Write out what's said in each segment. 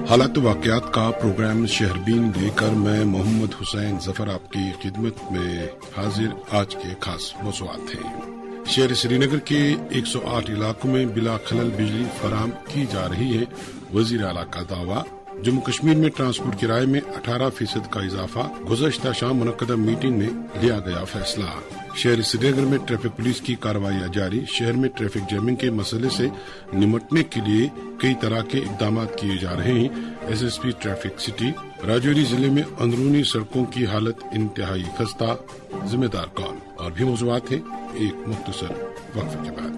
हालात वाक़यात का प्रोग्राम शहरबीन लेकर मैं मोहम्मद हुसैन जफर आपकी खिदमत में हाजिर। आज के खास मौज़ूआत हैं। शहर श्रीनगर के 108 इलाकों में बिला खलल बिजली फराहम की जा रही है, वज़ीर आला का दावा। जम्मू कश्मीर में ट्रांसपोर्ट किराए में 18% का इजाफा, गुज़श्ता शाम मुनक्कदा मीटिंग में लिया गया फैसला। शहर श्रीनगर में ट्रैफिक पुलिस की कार्रवाइयां जारी। शहर में ट्रैफिक जैमिंग के मसले से निपटने के लिए कई तरह के इकदाम किए जा रहे हैं। SSP traffic city. राजौरी जिले में अंदरूनी सड़कों की हालत इंतहाई खस्ता, जिम्मेदार कौन? और भी मौज़ूआत हैं, एक मुख्तसर वक्फे के बाद।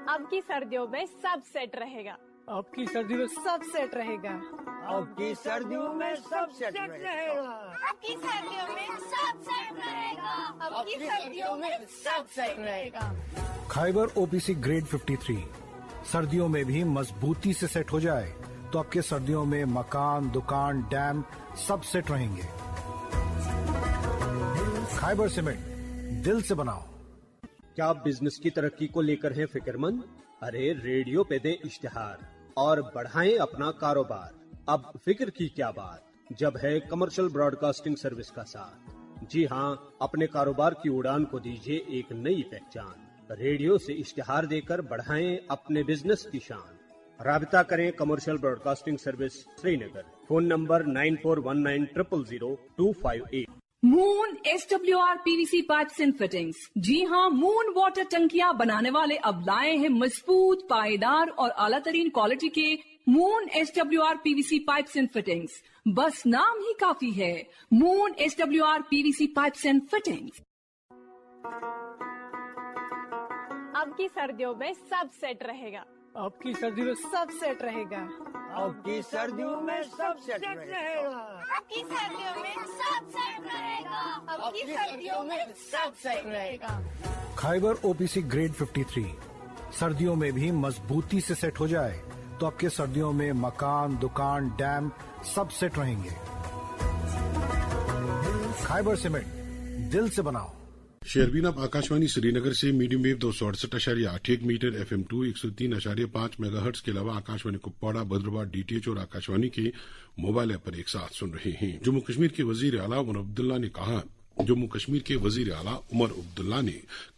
अब की सर्दियों में सब सेट रहेगा। अब की सर्दियों में सब सेट रहेगा। अब की सर्दियों में सब सेट रहेगा। अब की सर्दियों में सब सेट रहेगा। अब की सर्दियों में सब सेट रहेगा। खाइबर ओपीसी ग्रेड 53 सर्दियों में भी मजबूती से सेट हो जाए तो आपके सर्दियों में मकान, दुकान, डैम सब सेट रहेंगे। खाइबर सीमेंट, दिल से बनाओ। क्या आप बिजनेस की तरक्की को लेकर हैं फिक्रमंद? अरे रेडियो पे दें इश्तिहार और बढ़ाएं अपना कारोबार। अब फिक्र की क्या बात, जब है कमर्शियल ब्रॉडकास्टिंग सर्विस का साथ। जी हां, अपने कारोबार की उड़ान को दीजिए एक नई पहचान। रेडियो से इश्तिहार देकर बढ़ाएं अपने बिजनेस की शान। राबिता करें commercial broadcasting service Srinagar. Phone number 9419000258। Moon SWR PVC pipes and fittings. जी हाँ, मून वाटर टंकियां बनाने वाले अब लाए हैं मजबूत, पायदार और आला तरीन क्वालिटी के moon SWR PVC pipes and fittings. बस नाम ही काफी है, moon SWR PVC pipes and fittings. अब की सर्दियों में सब सेट रहेगा। अब की सर्दियों में सब सेट रहेगा। अब की सर्दियों में सब सेट रहेगा। अब की सर्दियों में सब सेट रहेगा। अब की सर्दियों में सब सेट रहेगा। खाइबर ओपीसी ग्रेड 53 सर्दियों में भी मजबूती से सेट हो जाए तो आपके सर्दियों में मकान, दुकान, डैम सब सेट रहेंगे। खाइबर सीमेंट, दिल से बनाओ। शेरबीन अब आकाशवाणी श्रीनगर से medium wave 268.81 metre, FM2 103.5 megahertz के अलावा आकाशवाणी कुपवाड़ा, भद्रवाह, DTH और आकाशवाणी के मोबाइल ऐप पर एक साथ सुन रहे हैं। जम्मू कश्मीर के वजीर आला उमर अब्दुल्ला ने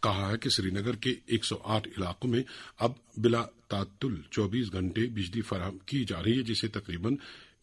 कहा है कि श्रीनगर के 108 इलाकों में अब बिला तातुल 24 घंटे बिजली फराहम की जा रही है, जिससे तकरीबन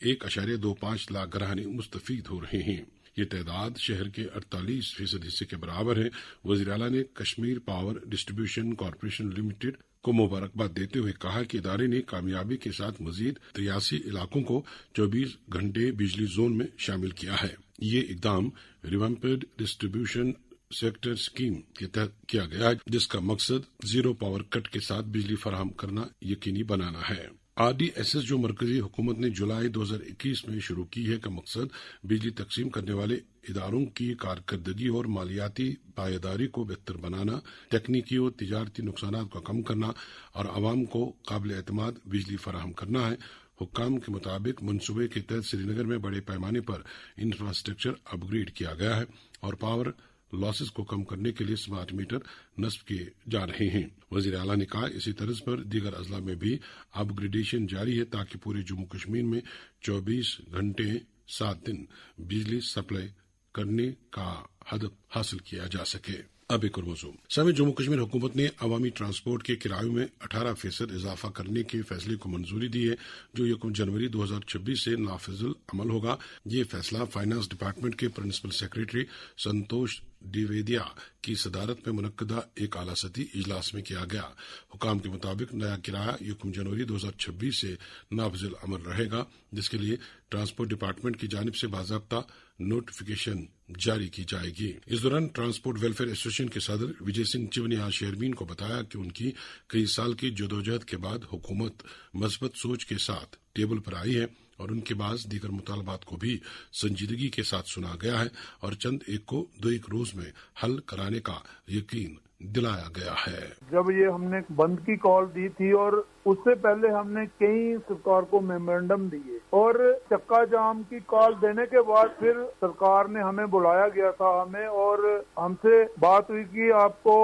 1.25 लाख घराने मुस्तफीद हो रहे हैं। ये तादाद शहर के 48% हिस्से के बराबर है। वज़ीर आला ने Kashmir power distribution corporation limited को मुबारकबाद देते हुए कहा कि इदारे ने कामयाबी के साथ मजीद 83 इलाकों को 24 घंटे बिजली जोन में शामिल किया है। ये इकदाम रिवैम्प्ड डिस्ट्रीब्यूशन सेक्टर स्कीम के तहत किया गया है, जिसका मकसद जीरो पावर कट के साथ बिजली फराहम करना यकीनी बनाना है। RDSS जो मरकजी हुकूमत ने जुलाई 2021 में शुरू की है, का मकसद बिजली तकसीम करने वाले इदारों की कारकर्दगी और मालियाती पायदारी को बेहतर बनाना, तकनीकी और तिजारती नुकसानात को कम करना और आवाम को काबिल एतमाद बिजली फराहम करना है। हुक्काम के मुताबिक मनसूबे के तहत श्रीनगर में बड़े पैमाने पर इंफ्रास्ट्रक्चर अपग्रेड किया गया है और पावर लॉसेस को कम करने के लिए स्मार्ट मीटर नस्ब किए जा रहे हैं। वज़ीर आला ने कहा, इसी तर्ज पर दीगर अजला में भी अपग्रेडेशन जारी है ताकि पूरे जम्मू कश्मीर में 24 घंटे 7 दिन बिजली सप्लाई करने का हदफ हासिल किया जा सके। अब एक और मौजूद समय जम्मू कश्मीर हुकूमत ने अवामी ट्रांसपोर्ट के किरायों में 18% इजाफा करने के फैसले को मंजूरी दी है, जो 1 जनवरी 2026 से नाफिजुल अमल होगा। ये फैसला फाइनेंस डिपार्टमेंट के प्रिंसिपल सेक्रेटरी संतोष द्विवेदिया की सदारत में मुनक्कदा एक आला सतही इजलास में किया गया। हुकाम के मुताबिक नया किराया 1 जनवरी 2026 से नाफिजुल अमल रहेगा, जिसके लिए ट्रांसपोर्ट डिपार्टमेंट की जानिब से बाज़ाब्ता नोटिफिकेशन जारी की जाएगी। इस दौरान ट्रांसपोर्ट वेलफेयर एसोसिएशन के सदर विजय सिंह चिव ने आज शेरबीन को बताया कि उनकी कई साल की जदोजहद के बाद हुकूमत मस्बत सोच के साथ टेबल पर आई है और उनके बाद दीगर मुतालबात को भी संजीदगी के साथ सुना गया है और चंद एक को 2-1 रोज में हल कराने का यकीन दिलाया गया है। जब ये हमने बंद की कॉल दी थी और उससे पहले हमने कई सरकार को मेमोरेंडम दिए और चक्का जाम की कॉल देने के बाद फिर सरकार ने हमें बुलाया गया था हमें और हमसे बात हुई कि आपको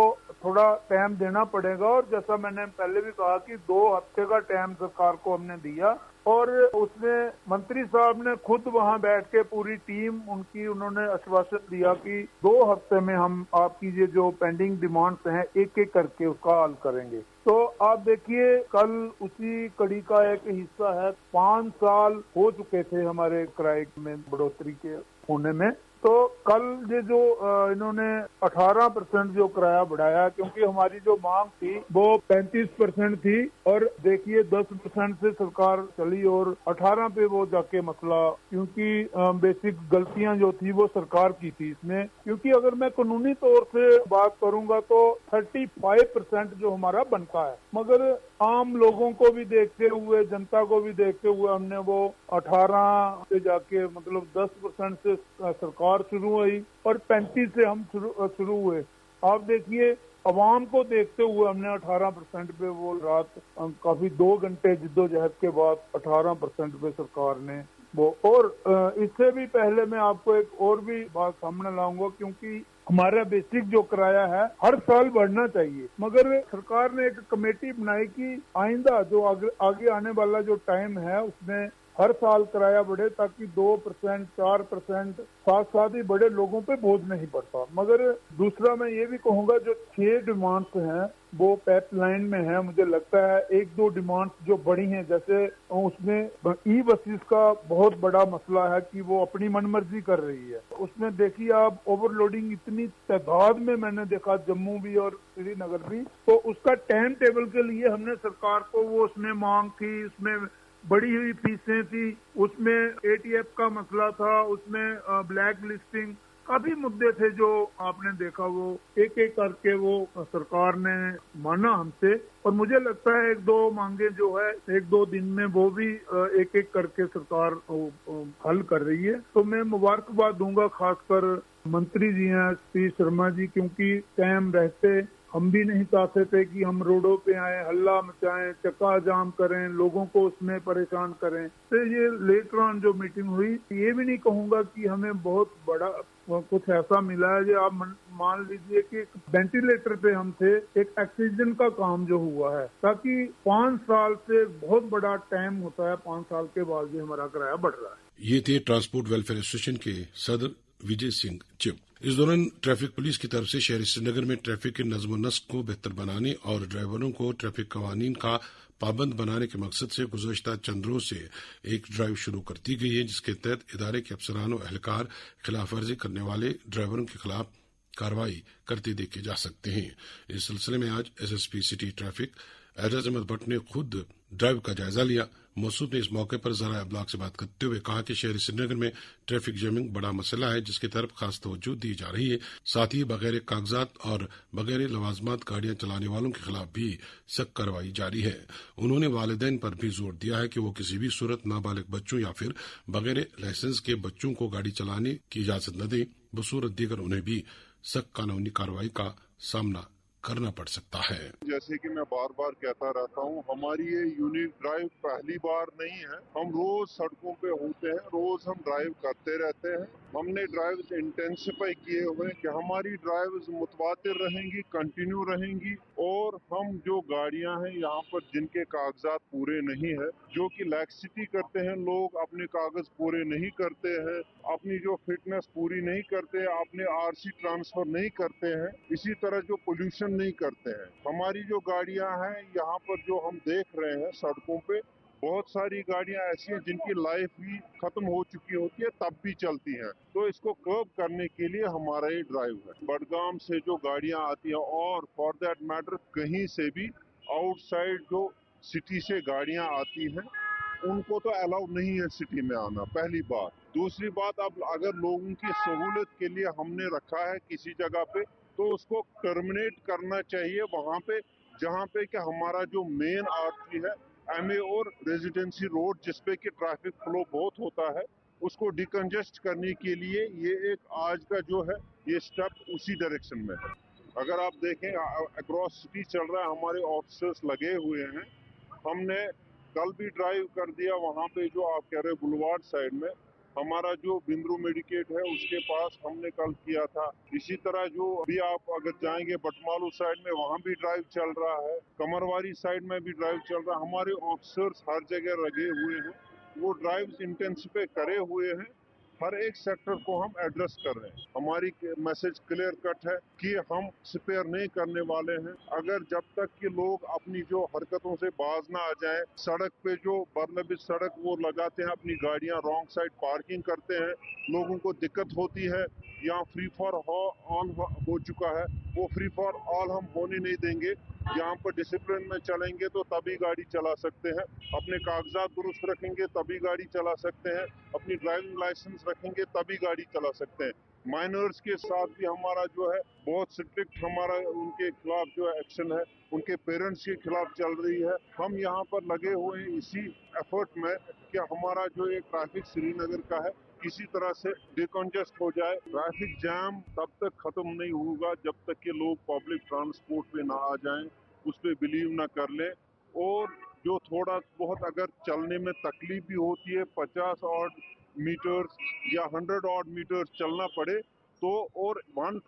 थोड़ा टाइम देना पड़ेगा। और जैसा मैंने पहले भी कहा कि 2 हफ्ते का टाइम सरकार को हमने दिया, और उसमें मंत्री साहब ने खुद वहां बैठ के पूरी टीम उनकी, उन्होंने आश्वासन दिया कि 2 हफ्ते में हम आपकी ये जो पेंडिंग डिमांड्स हैं एक एक करके उसका हल करेंगे। तो आप देखिए, कल उसी कड़ी का एक हिस्सा है, 5 साल हो चुके थे हमारे किराए में बढ़ोतरी के होने में। तो कल ये जो इन्होंने 18% जो किराया बढ़ाया, क्योंकि हमारी जो मांग थी वो 35% थी, और देखिए 10% से सरकार चली और 18 पे वो जाके मसला, क्योंकि बेसिक गलतियां जो थी वो सरकार की थी इसमें। क्योंकि अगर मैं कानूनी तौर से बात करूंगा तो 35% जो हमारा बनता है, मगर आम लोगों को भी देखते हुए, जनता को भी देखते हुए हमने वो 18 से जाके मतलब 10% से सरकार शुरू हुई और 35 से हम शुरू हुए। आप देखिए, अवाम को देखते हुए हमने 18% पे वो रात काफी 2 घंटे जिद्दोजहद के बाद 18% पे सरकार ने वो। और इससे भी पहले मैं आपको एक और भी बात सामने लाऊंगा, क्योंकि हमारा बेसिक जो किराया है हर साल बढ़ना चाहिए, मगर सरकार ने एक कमेटी बनाई कि आइंदा जो आगे आने वाला जो टाइम है उसमें हर साल किराया बढ़े, ताकि 2%, 4% साथ ही बड़े लोगों पे बोझ नहीं पड़ता। मगर दूसरा मैं ये भी कहूँगा, जो 6 डिमांड्स हैं वो पाइपलाइन में है। मुझे लगता है 1-2 डिमांड्स जो बड़ी हैं, जैसे उसमें ई बसेस का बहुत बड़ा मसला है कि वो अपनी मनमर्जी कर रही है। उसमें देखिए आप, ओवरलोडिंग इतनी तादाद में मैंने देखा, जम्मू भी और श्रीनगर भी। तो उसका टाइम टेबल के लिए हमने सरकार को वो उसमें मांग थी, उसमें बढ़ी हुई फीसें थी, उसमें एटीएफ का मसला था, उसमें ब्लैक लिस्टिंग, काफी मुद्दे थे जो आपने देखा। वो एक एक करके वो सरकार ने माना हमसे, और मुझे लगता है 1-2 मांगे जो है 1-2 दिन में वो भी एक एक करके सरकार हल कर रही है। तो मैं मुबारकबाद दूंगा खासकर मंत्री जी हैं श्री शर्मा जी, क्योंकि टाइम रहते हम भी नहीं चाहते थे कि हम रोडों पे आए, हल्ला मचाएं, चक्का जाम करें, लोगों को उसमें परेशान करें। तो ये लेटर ऑन जो मीटिंग हुई, ये भी नहीं कहूंगा कि हमें बहुत बड़ा कुछ ऐसा मिला है। जो आप मान लीजिए कि एक वेंटिलेटर पे हम थे, एक ऑक्सीजन का काम जो हुआ है, ताकि 5 साल से बहुत बड़ा टाइम होता है, 5 साल के बाद भी हमारा किराया बढ़ रहा है। ये थे ट्रांसपोर्ट वेलफेयर एसोसिएशन के सदर विजय सिंह चिप। इस दौरान ट्रैफिक पुलिस की तरफ से शहरी श्रीनगर में ट्रैफिक के नज़्म नस्क को बेहतर बनाने और ड्राइवरों को ट्रैफिक कवानीन का पाबंद बनाने के मकसद से गुज़श्ता चंद रोज से एक ड्राइव शुरू कर दी गई है, जिसके तहत इदारे के अफसरान और एहलकार खिलाफ वर्जी करने वाले ड्राइवरों के खिलाफ कार्रवाई करते देखे जा सकते हैं। इस सिलसिले में आज SSP city traffic Ejaz Ahmad Bhatt ने खुद ड्राइव का जायजा लिया। मसूद ने इस मौके पर ज़राए अब्लाग से बात करते हुए कहा कि शहरी श्रीनगर में ट्रैफिक जैमिंग बड़ा मसला है, जिसकी तरफ खास तवज्जो दी जा रही है। साथ ही बगैर कागजात और बगैर लवाजमात गाड़ियां चलाने वालों के खिलाफ भी सख्त कार्रवाई जारी है। उन्होंने वालिदैन पर भी जोर दिया है कि वो किसी भी सूरत नाबालिग बच्चों या फिर बगैर लाइसेंस के बच्चों को गाड़ी चलाने की इजाजत न दें, बसूरत दीगर उन्हें भी सख्त कानूनी कार्रवाई का सामना करना पड़ सकता है। जैसे कि मैं बार बार कहता रहता हूँ, हमारी ये यूनिक ड्राइव पहली बार नहीं है। हम रोज सड़कों पे होते हैं, रोज हम ड्राइव करते रहते हैं। हमने ड्राइव इंटेंसिफाई किए हुए कि हमारी ड्राइव मुतवातिर रहेंगी, कंटिन्यू रहेंगी, और हम जो गाड़ियां हैं यहाँ पर जिनके कागजात पूरे नहीं है, जो कि लैक्सिटी करते हैं, लोग अपने कागज पूरे नहीं करते हैं, अपनी जो फिटनेस पूरी नहीं करते, अपने आरसी ट्रांसफर नहीं करते हैं, इसी तरह जो पोल्यूशन नहीं करते हैं। हमारी जो गाड़ियां हैं यहाँ पर जो हम देख रहे हैं सड़कों पे, बहुत सारी गाड़ियां ऐसी हैं जिनकी लाइफ ही खत्म हो चुकी होती है, तब भी चलती हैं। तो इसको कर्ब करने के लिए हमारा ये ड्राइव है। बडगाम से जो गाड़ियां आती हैं, और फॉर दैट मैटर कहीं से भी आउटसाइड जो सिटी से गाड़ियां आती हैं, उनको तो अलाउ नहीं है सिटी में आना, पहली बात। दूसरी बात, अब अगर लोगों की सहूलत के लिए हमने रखा है किसी जगह पे, तो उसको टर्मिनेट करना चाहिए वहाँ पे जहाँ पे कि हमारा जो मेन आर्टरी है, एमए और रेजिडेंसी रोड, जिसपे कि ट्रैफिक फ्लो बहुत होता है, उसको डिकंजेस्ट करने के लिए ये एक आज का जो है ये स्टेप उसी डायरेक्शन में है। अगर आप देखें अक्रॉस सिटी चल रहा है, हमारे ऑफिसर्स लगे हुए हैं। हमने कल भी ड्राइव कर दिया वहाँ पे जो आप कह रहे हैं बुलवार्ड साइड में, हमारा जो बिंद्रू मेडिकेट है उसके पास हमने कल किया था। इसी तरह जो अभी आप अगर जाएंगे बटमालू साइड में वहाँ भी ड्राइव चल रहा है, कमरवारी साइड में भी ड्राइव चल रहा है। हमारे ऑफिसर्स हर जगह लगे हुए हैं, वो ड्राइव इंटेंसिफाई करे हुए हैं, हर एक सेक्टर को हम एड्रेस कर रहे हैं। हमारी मैसेज क्लियर कट है कि हम स्पेयर नहीं करने वाले हैं। अगर जब तक कि लोग अपनी जो हरकतों से बाज ना आ जाएं, सड़क पे जो बर्नबी सड़क वो लगाते हैं, अपनी गाड़ियां रॉन्ग साइड पार्किंग करते हैं, लोगों को दिक्कत होती है। यहाँ फ्री फॉर ऑल हो चुका है, वो फ्री फॉर ऑल हम होने नहीं देंगे। यहाँ पर डिसिप्लिन में चलेंगे तो तभी गाड़ी चला सकते हैं, अपने कागजात दुरुस्त रखेंगे तभी गाड़ी चला सकते हैं, अपनी ड्राइविंग लाइसेंस रखेंगे तभी गाड़ी चला सकते हैं। माइनर्स के साथ भी हमारा जो है बहुत स्ट्रिक्ट हमारा उनके खिलाफ जो है एक्शन है, उनके पेरेंट्स के खिलाफ चल रही है। हम यहाँ पर लगे हुए हैं इसी एफर्ट में कि हमारा जो ये ट्रैफिक श्रीनगर का है किसी तरह से डिकंजेस्ट हो जाए। ट्रैफिक जैम तब तक खत्म नहीं होगा जब तक कि लोग पब्लिक ट्रांसपोर्ट पे ना आ जाएं, उस पर बिलीव ना कर लें। और जो थोड़ा बहुत अगर चलने में तकलीफ भी होती है, 50 ऑड मीटर्स या 100 ऑड मीटर्स चलना पड़े तो, और वन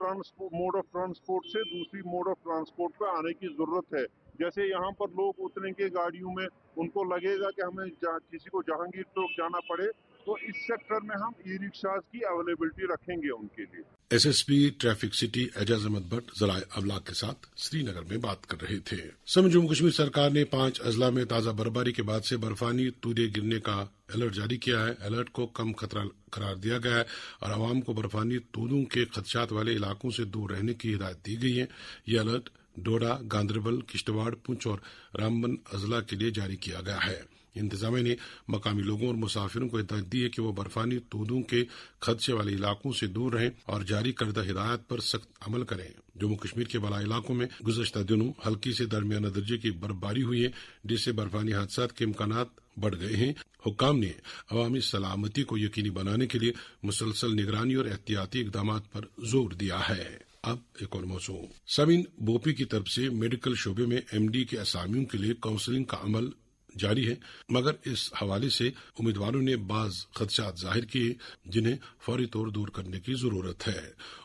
मोड ऑफ ट्रांसपोर्ट से दूसरी मोड ऑफ ट्रांसपोर्ट पे आने की जरूरत है। जैसे यहाँ पर लोग उतरेंगे गाड़ियों में, उनको लगेगा कि हमें किसी को जहांगीर चौक जाना पड़े, तो इस सेक्टर में हम ई रिक्शाज की अवेलेबिलिटी रखेंगे उनके लिए। SSP traffic city Ejaz Ahmad Bhat ज़राए अबलाग के साथ श्रीनगर में बात कर रहे थे। जम्मू कश्मीर सरकार ने 5 अजला में ताज़ा बर्फबारी के बाद से बर्फानी तूदे गिरने का अलर्ट जारी किया है। अलर्ट को कम खतरा करार दिया गया है और आवाम को बर्फानी तूदों के खदशात वाले इलाकों से दूर रहने की हिदायत दी गई है। ये अलर्ट डोडा, गांदरबल, किश्तवाड़, पुंछ और रामबन अजला के लिए जारी किया गया है। इंतजामिया ने मकामी लोगों और मुसाफिरों को हिदायत दी है कि वो बर्फानी तूदों के खदशे वाले इलाकों से दूर रहें और जारी करदा हिदायत पर सख्त अमल करें। जम्मू कश्मीर के बलाई इलाकों में गुज़श्ता दिनों हल्की से दरमियाना दर्जे की बर्फबारी हुई है, जिससे बर्फानी हादसात के इम्कानात बढ़ गए हैं। हुक्काम ने अवामी सलामती को यकीनी बनाने के लिए मुसलसल निगरानी और एहतियाती इकदाम पर जोर दिया है। अब एक और मौजू। समीन बोपी की तरफ से मेडिकल शोबे में एमडी के असामियों के लिए काउंसलिंग का अमल जारी है, मगर इस हवाले से उम्मीदवारों ने बाज खदशात जाहिर किए जिन्हें फौरी तौर दूर करने की जरूरत है।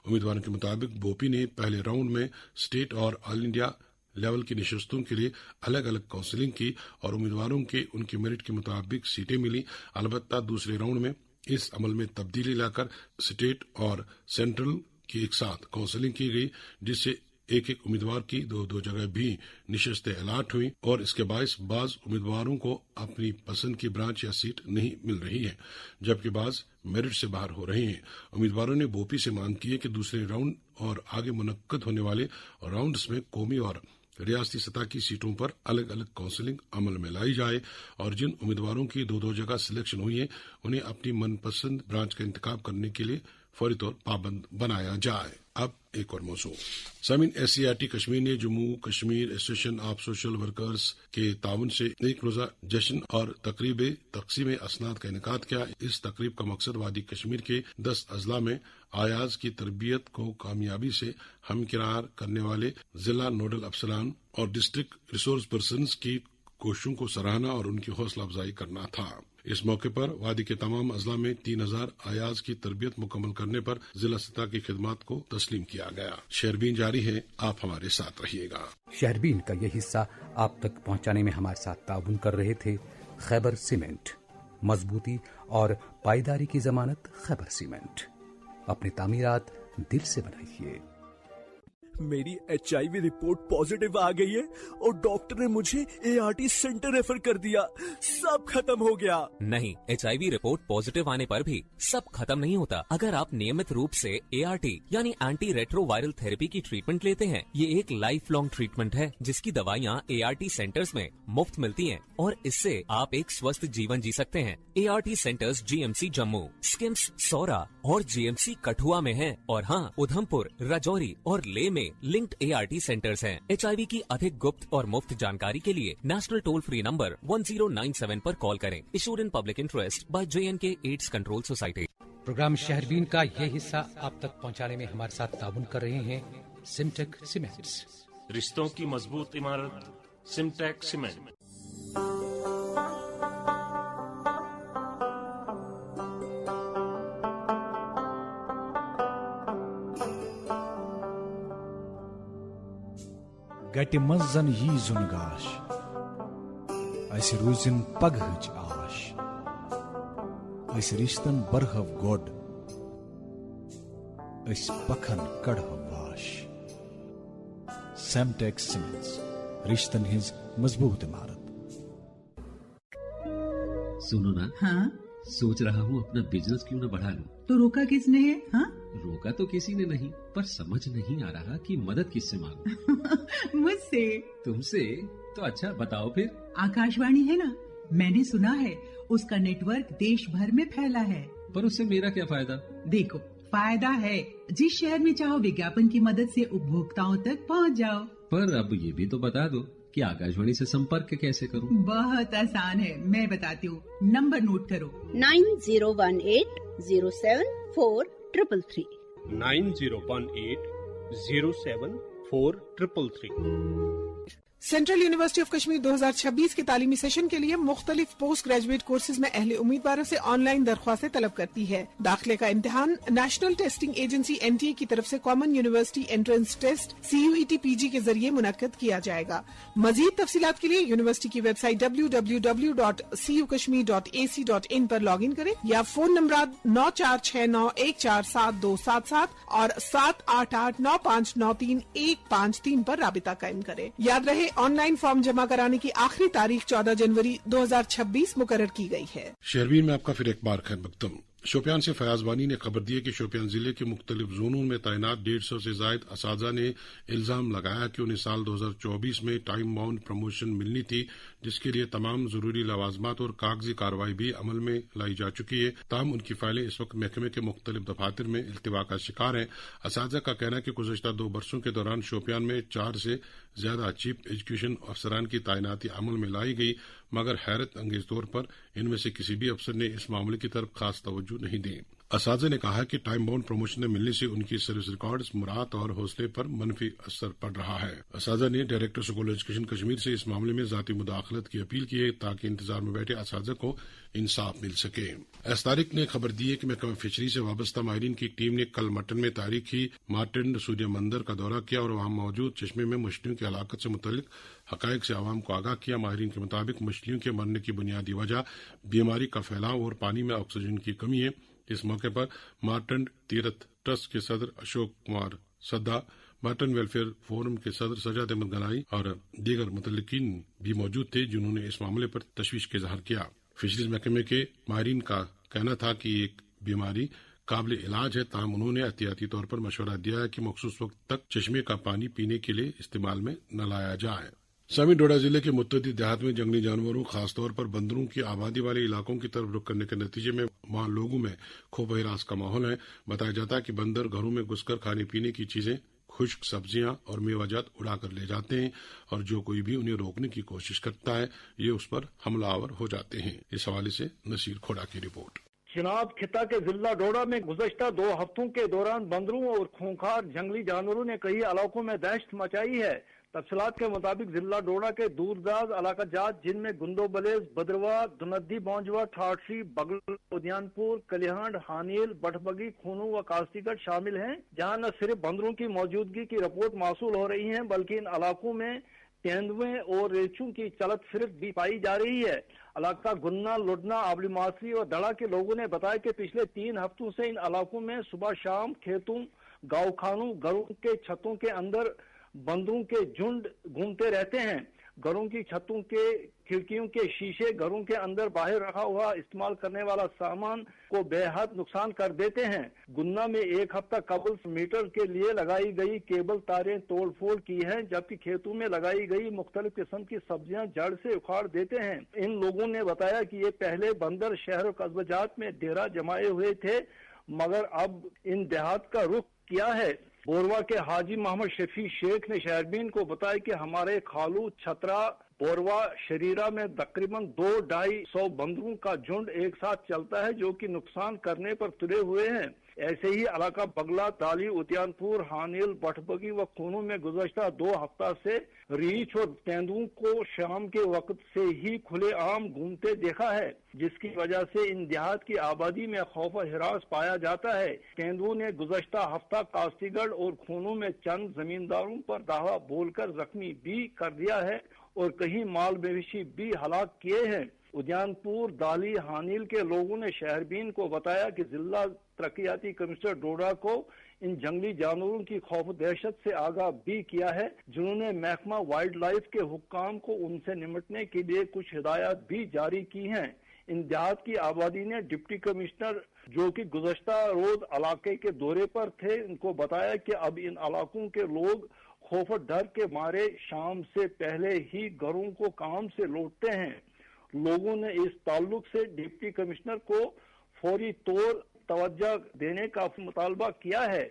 उम्मीदवारों के मुताबिक बोपी ने पहले राउंड में स्टेट और ऑल इंडिया लेवल की नशस्तों के लिए अलग अलग काउंसलिंग की और उम्मीदवारों के उनके मेरिट के मुताबिक सीटें मिली। अलबत्ता दूसरे राउंड में इस अमल में तब्दीली लाकर स्टेट और सेंट्रल की एक साथ काउंसलिंग की गई, जिससे एक एक उम्मीदवार की 2 जगह भी निशस्तें अलाट हुई और इसके बायस बाज उम्मीदवारों को अपनी पसंद की ब्रांच या सीट नहीं मिल रही है, जबकि बाज मेरिट से बाहर हो रहे हैं। उम्मीदवारों ने बोपी से मांग की है कि दूसरे राउंड और आगे मुनक्कद होने वाले राउंड्स में कौमी और रियासती सतह की सीटों पर अलग अलग काउंसलिंग अमल में लाई जाए और जिन उम्मीदवारों की 2 जगह सिलेक्शन हुई है उन्हें अपनी मनपसंद ब्रांच का इंतखाब करने के लिए फौरी तौर पाबंद बनाया जाए। अब एक और मौजू। सामीन, SCRT कश्मीर ने Jammu Kashmir association of social workers के ताउन से एक रोजा जश्न और तकरीब तकसीम असनाद का इनेकाद किया। इस तकरीब का मकसद वादी कश्मीर के 10 अजला में आयाज की तरबियत को कामयाबी से हमकिरार करने वाले जिला नोडल अफसरान और डिस्ट्रिक्ट रिसोर्स पर्सन्स की कोशिशों को सराहना और उनकी हौसला अफजाई करना था। इस मौके पर वादी के तमाम अजला में 3000 आयाज की तरबियत मुकम्मल करने पर जिला सतह की खिदमात को तस्लीम किया गया। शेरबीन जारी है, आप हमारे साथ रहिएगा। शेरबीन का ये हिस्सा आप तक पहुंचाने में हमारे साथ ताउन कर रहे थे खैबर सीमेंट। मजबूती और पायदारी की जमानत खैबर सीमेंट। अपनी तामीरात दिल से बनाइए। मेरी HIV रिपोर्ट पॉजिटिव आ गई है और डॉक्टर ने मुझे ART सेंटर रेफर कर दिया। सब खत्म हो गया। नहीं, HIV रिपोर्ट पॉजिटिव आने पर भी सब खत्म नहीं होता। अगर आप नियमित रूप से ART यानी एंटी रेट्रोवायरल थेरेपी की ट्रीटमेंट लेते हैं, ये एक लाइफ लॉन्ग ट्रीटमेंट है जिसकी दवाइयाँ ART सेंटर्स में मुफ्त मिलती हैं और इससे आप एक स्वस्थ जीवन जी सकते हैं। ART centres GMC Jammu, SKIMS Soura और GMC कठुआ में हैं और हाँ, उधमपुर, राजौरी और ले में लिंक्ड ART सेंटर्स हैं। HIV की अधिक गुप्त और मुफ्त जानकारी के लिए नेशनल टोल फ्री नंबर 1097 पर कॉल करें। Issued in public interest by JNK AIDS control society. Programme Shehrbeen का ये हिस्सा आप तक पहुंचाने में हमारे साथ ताउन कर रहे हैं सिमटेक सीमेंट्स। रिश्तों की मजबूत इमारत सिमटेक सीमेंट। گٹہِ منٛز زن یی زُن گاش اَسہِ روٗزِن پگہٕچ آش أسۍ رِشتن برہو گۄڈ أسۍ پکھن کڑہو واش سیمٹیک سیمنٹس رشتن ہٕنٛز مضبوط عمارت. سنو نا, ہاں سوچ رہا ہوں اپنا بزنس کیوں نہ بڑھا لوں. تو روکا کس نے ہے؟ ہاں روکا تو کسی نے نہیں, پر سمجھ نہیں آ رہا کہ مدد کس سے مانگوں. مجھ سے. تم سے تو اچھا بتاؤ پھر. آکاشوانی ہے نا, میں نے سنا ہے اس کا نیٹ ورک دیش بھر میں پھیلا ہے. پر اس سے میرا کیا فائدہ؟ دیکھو فائدہ ہے, جس شہر میں چاہو وگیاپن کی مدد سے اپبھوکتاؤں تک پہنچ جاؤ. پر اب یہ بھی تو بتا دو کہ آکاشوانی سے سمپرک کیسے کروں. بہت آسان ہے, میں بتاتی ہوں, نمبر نوٹ کرو. 9018074333 9018074333. سینٹرل یونیورسٹی آف کشمیر 2026 کے تعلیمی سیشن کے لیے مختلف پوسٹ گریجویٹ کورسز میں اہل امیدواروں سے آن لائن درخواستیں طلب کرتی ہے. داخلے کا امتحان نیشنل ٹیسٹنگ ایجنسی NTA کی طرف سے common university entrance test CUET PG کے ذریعے منعقد کیا جائے گا. مزید تفصیلات کے لیے یونیورسٹی کی ویب سائٹ www.cukashmir.ac.in پر لاگ ان کریں یا فون نمبرات 9469147277 اور 7889593153 پر رابطہ قائم کریں. یاد رہے آن لائن فارم جمع کرانے کی آخری تاریخ 14 جنوری 2026 مقرر کی گئی ہے. شہرین میں آپ کا پھر ایک بار خیر مقدم. شوپیان سے فیاض بانی نے خبر دی کہ شوپیان ضلع کے مختلف زونوں میں تعینات 150 سے زائد اساتذہ نے الزام لگایا کہ انہیں سال 2024 میں ٹائم باؤنڈ پروموشن ملنی تھی, جس کے لیے تمام ضروری لوازمات اور کاغذی کارروائی بھی عمل میں لائی جا چکی ہے. تاہم ان کی فائلیں اس وقت محکمے کے مختلف دفاتر میں التوا کا شکار ہیں. اساتذہ کا کہنا ہے کہ گزشتہ 2 برسوں کے دوران شوپیان میں 4 سے زیادہ چیف ایجوکیشن افسران کی تعیناتی عمل میں لائی گئی, مگر حیرت انگیز طور پر ان میں سے کسی بھی افسر نے اس معاملے کی طرف خاص توجہ نہیں دی. اساتذہ نے کہا کہ ٹائم باؤنڈ پروموشن نہ ملنے سے ان کی سروس ریکارڈز مراعات اور حوصلے پر منفی اثر پڑ رہا ہے. اساتذہ نے ڈائریکٹر اسکول ایجوکیشن کشمیر سے اس معاملے میں ذاتی مداخلت کی اپیل کی ہے تاکہ انتظار میں بیٹھے اساتذہ کو انصاف مل سکے. ایس طارق نے خبر دی ہے کہ محکمہ فشری سے وابستہ ماہرین کی ٹیم نے کل مٹن میں تاریخی مارٹن سوریہ مندر کا دورہ کیا اور وہاں موجود چشمے میں مچھلیوں کی ہلاکت سے متعلق حقائق سے عوام کو آگاہ کیا. ماہرین کے مطابق مچھلیوں کے مرنے کی بنیادی وجہ بیماری کا پھیلاؤ اور پانی میں آکسیجن کی کمی ہے. اس موقع پر مارٹن تیرتھ ٹرسٹ کے صدر اشوک کمار سدا, مارٹن ویلفیئر فورم کے صدر سجاد احمد گنائی اور دیگر متعلقین بھی موجود تھے, جنہوں نے اس معاملے پر تشویش کا اظہار کیا. فشریز محکمے کے ماہرین کا کہنا تھا کہ ایک بیماری قابل علاج ہے, تاہم انہوں نے احتیاطی طور پر مشورہ دیا ہے کہ مخصوص وقت تک چشمے کا پانی پینے کے لیے استعمال میں نہ لایا جائے. سامی ڈوڈا ضلع کے متعدد دیہات میں جنگلی جانوروں خاص طور پر بندروں کی آبادی والے علاقوں کی طرف رخ کرنے کے نتیجے میں وہاں لوگوں میں خوف و ہراس کا ماحول ہے. بتایا جاتا ہے کہ بندر گھروں میں گھس کر کھانے پینے کی چیزیں, خشک سبزیاں اور میوہ جات اڑا کر لے جاتے ہیں اور جو کوئی بھی انہیں روکنے کی کوشش کرتا ہے یہ اس پر حملہ آور ہو جاتے ہیں. اس حوالے سے نصیر کھوڑا کی رپورٹ. چناب خطہ کے ضلع ڈوڈا میں گزشتہ 2 ہفتوں کے دوران بندروں اور خونخوار جنگلی جانوروں نے کئی علاقوں میں دہشت مچائی ہے. تفصیلات کے مطابق ضلع ڈوڈا کے دور دراز علاقہ جات جن میں گندو بلیز, بدروا, دندی بونجوا, ٹھاٹری, بگل, ادیان پور, کلیہانڈ, ہانیل, بٹبگی, خونو و کاستی گڑھ شامل ہیں, جہاں نہ صرف بندروں کی موجودگی کی رپورٹ موصول ہو رہی ہیں بلکہ ان علاقوں میں تیندوے اور ریچھوں کی چلت پھرت بھی پائی جا رہی ہے. علاقہ گننا, لڈنا, آبلی ماسری اور دڑا کے لوگوں نے بتایا کہ پچھلے 3 ہفتوں سے ان علاقوں میں صبح شام کھیتوں, گاؤں خانوں, گھروں کے چھتوں کے اندر بندروں کے جھنڈ گھومتے رہتے ہیں. گھروں کی چھتوں کے کھڑکیوں کے شیشے, گھروں کے اندر باہر رکھا ہوا استعمال کرنے والا سامان کو بے حد نقصان کر دیتے ہیں. گننا میں 1 ہفتہ قبل میٹر کے لیے لگائی گئی کیبل تاریں توڑ پھوڑ کی ہیں, جبکہ کھیتوں میں لگائی گئی مختلف قسم کی سبزیاں جڑ سے اکھاڑ دیتے ہیں. ان لوگوں نے بتایا کہ یہ پہلے بندر شہر و قصبہ جات میں ڈیرا جمائے ہوئے تھے, مگر اب ان دیہات کا رخ کیا ہے. بوروا کے حاجی محمد شفیع شیخ نے شہربین کو بتایا کہ ہمارے خالو چھترا بوروا شریرہ میں تقریباً 200-250 بندروں کا جھنڈ ایک ساتھ چلتا ہے جو کہ نقصان کرنے پر تلے ہوئے ہیں. ایسے ہی علاقہ بگلا، دالی، اتیانپور، ہانیل، بٹبگی و کھونو میں گزشتہ 2 ہفتہ سے ریچھ اور تیندوؤں کو شام کے وقت سے ہی کھلے عام گھومتے دیکھا ہے، جس کی وجہ سے ان دیہات کی آبادی میں خوف و ہراس پایا جاتا ہے۔ تیندوؤں نے گزشتہ ہفتہ کاستی گڑھ اور کھونو میں چند زمینداروں پر دھاوا بول کر زخمی بھی کر دیا ہے اور کہیں مال مویشی بھی ہلاک کیے ہیں۔ ادیانپور، دالی، ہانیل کے لوگوں نے شہربین کو بتایا کہ ضلع ترقیاتی کمشنر ڈوڈا کو ان جنگلی جانوروں کی خوف و دہشت سے آگاہ بھی کیا ہے، جنہوں نے محکمہ وائلڈ لائف کے حکام کو ان سے نمٹنے کے لیے کچھ ہدایات بھی جاری کی ہیں۔ ان دیہات کی آبادی نے ڈپٹی کمشنر جو کہ گزشتہ روز علاقے کے دورے پر تھے، ان کو بتایا کہ اب ان علاقوں کے لوگ خوف و ڈر کے مارے شام سے پہلے ہی گھروں کو کام سے لوٹتے ہیں۔ لوگوں نے اس تعلق سے ڈپٹی کمشنر کو فوری طور توجہ دینے کا مطالبہ کیا ہے۔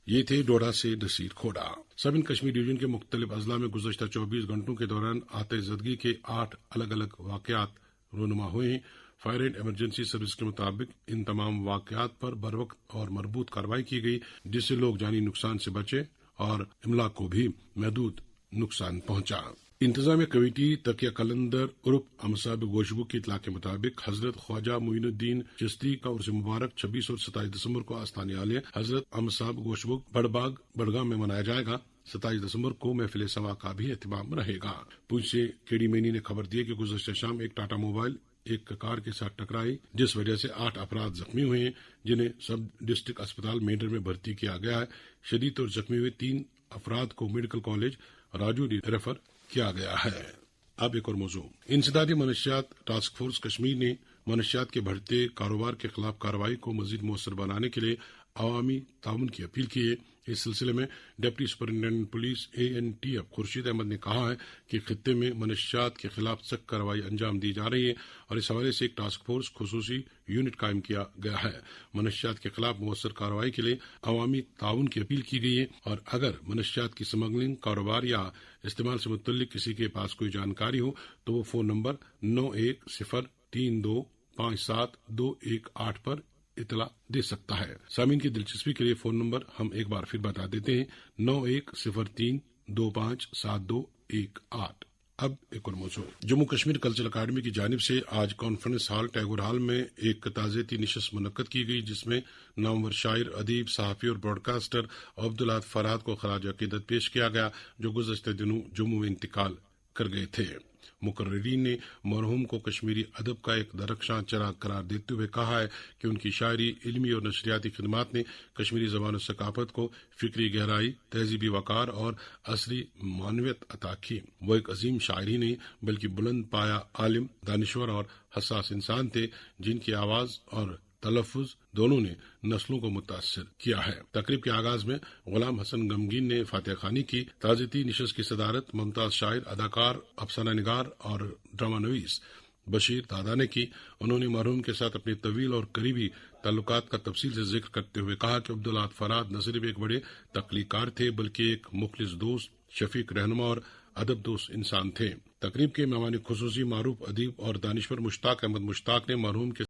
یہ تھے ڈوڈا سے نصیر کھوڑا۔ سب کشمیر ڈویژن کے مختلف اضلاع میں گزشتہ 24 گھنٹوں کے دوران آتش زدگی کے 8 الگ الگ واقعات رونما ہوئے ہیں۔ فائر اینڈ ایمرجنسی سروس کے مطابق ان تمام واقعات پر بروقت اور مربوط کارروائی کی گئی، جس سے لوگ جانی نقصان سے بچے اور املاک کو بھی محدود نقصان پہنچا۔ انتظامیہ کمیٹی تقیہ قلندر عرف امصاب گوشبو کی اطلاع کے مطابق حضرت خواجہ معین الدین چشتی کا عرس مبارک 26 اور 27 دسمبر کو آستانِ عالیہ حضرت امصاب گوشبو بڑباغ بڑگام میں منایا جائے گا۔ 27 دسمبر کو محفل سما کا بھی اہتمام رہے گا۔ پونچھ سے کیڈی مینی نے خبر دی کہ گزشتہ شام ایک ٹاٹا موبائل ایک کار کے ساتھ ٹکرائی، جس وجہ سے 8 افراد زخمی ہوئے ہیں، جنہیں سب ڈسٹرکٹ اسپتال مینڈر میں بھرتی کیا گیا ہے۔ شدید اور زخمی ہوئے 3 افراد کو میڈیکل کالج راجو ریفر کیا گیا ہے۔ اب ایک اور موضوع، انسدادی منشیات ٹاسک فورس کشمیر نے منشیات کے بڑھتے کاروبار کے خلاف کارروائی کو مزید مؤثر بنانے کے لیے عوامی تعاون کی اپیل کی ہے۔ اس سلسلے میں deputy superintendent police ANTF Khurshid Ahmad نے کہا ہے کہ خطے میں منشیات کے خلاف سخت کارروائی انجام دی جا رہی ہے اور اس حوالے سے ایک ٹاسک فورس خصوصی یونٹ قائم کیا گیا ہے۔ منشیات کے خلاف مؤثر کارروائی کے لیے عوامی تعاون کی اپیل کی گئی ہے اور اگر منشیات کی سمگلنگ، کاروبار یا استعمال سے متعلق کسی کے پاس کوئی جانکاری ہو تو وہ فون نمبر 9103257218 پر اطلاع دے سکتا ہے۔ سامعین کی دلچسپی کے لیے فون نمبر ہم ایک بار پھر بتا دیتے ہیں، 9103257218۔ اب ایک اور موضوع، جموں کشمیر کلچرل اکیڈمی کی جانب سے آج کانفرنس ہال ٹیگور ہال میں ایک تعزیتی نشست منعقد کی گئی، جس میں نامور شاعر، ادیب، صحافی اور براڈ کاسٹر عبداللہ فرحات کو خراج عقیدت پیش کیا گیا، جو گزشتہ دنوں جموں میں انتقال کر گئے تھے۔ مقررین نے مرحوم کو کشمیری ادب کا ایک درخشاں چراغ قرار دیتے ہوئے کہا ہے کہ ان کی شاعری، علمی اور نشریاتی خدمات نے کشمیری زبان و ثقافت کو فکری گہرائی، تہذیبی وقار اور عصری معنویت عطا کی۔ وہ ایک عظیم شاعر ہی نہیں بلکہ بلند پایہ عالم، دانشور اور حساس انسان تھے، جن کی آواز اور تلفظ دونوں نے نسلوں کو متاثر کیا ہے۔ تقریب کے آغاز میں غلام حسن غمگین نے فاتح خوانی کی۔ تعزیتی نشست کی صدارت ممتاز شاعر، اداکار، افسانہ نگار اور ڈرامہ نویس بشیر دادا نے کی۔ انہوں نے مرحوم کے ساتھ اپنے طویل اور قریبی تعلقات کا تفصیل سے ذکر کرتے ہوئے کہا کہ عبداللہ فرحات نہ صرف ایک بڑے تخلیق کار تھے بلکہ ایک مخلص دوست، شفیق رہنما اور ادب دوست انسان تھے۔ تقریب کے مہمان خصوصی معروف ادیب اور دانشور مشتاق احمد مشتاق نے مرحوم کے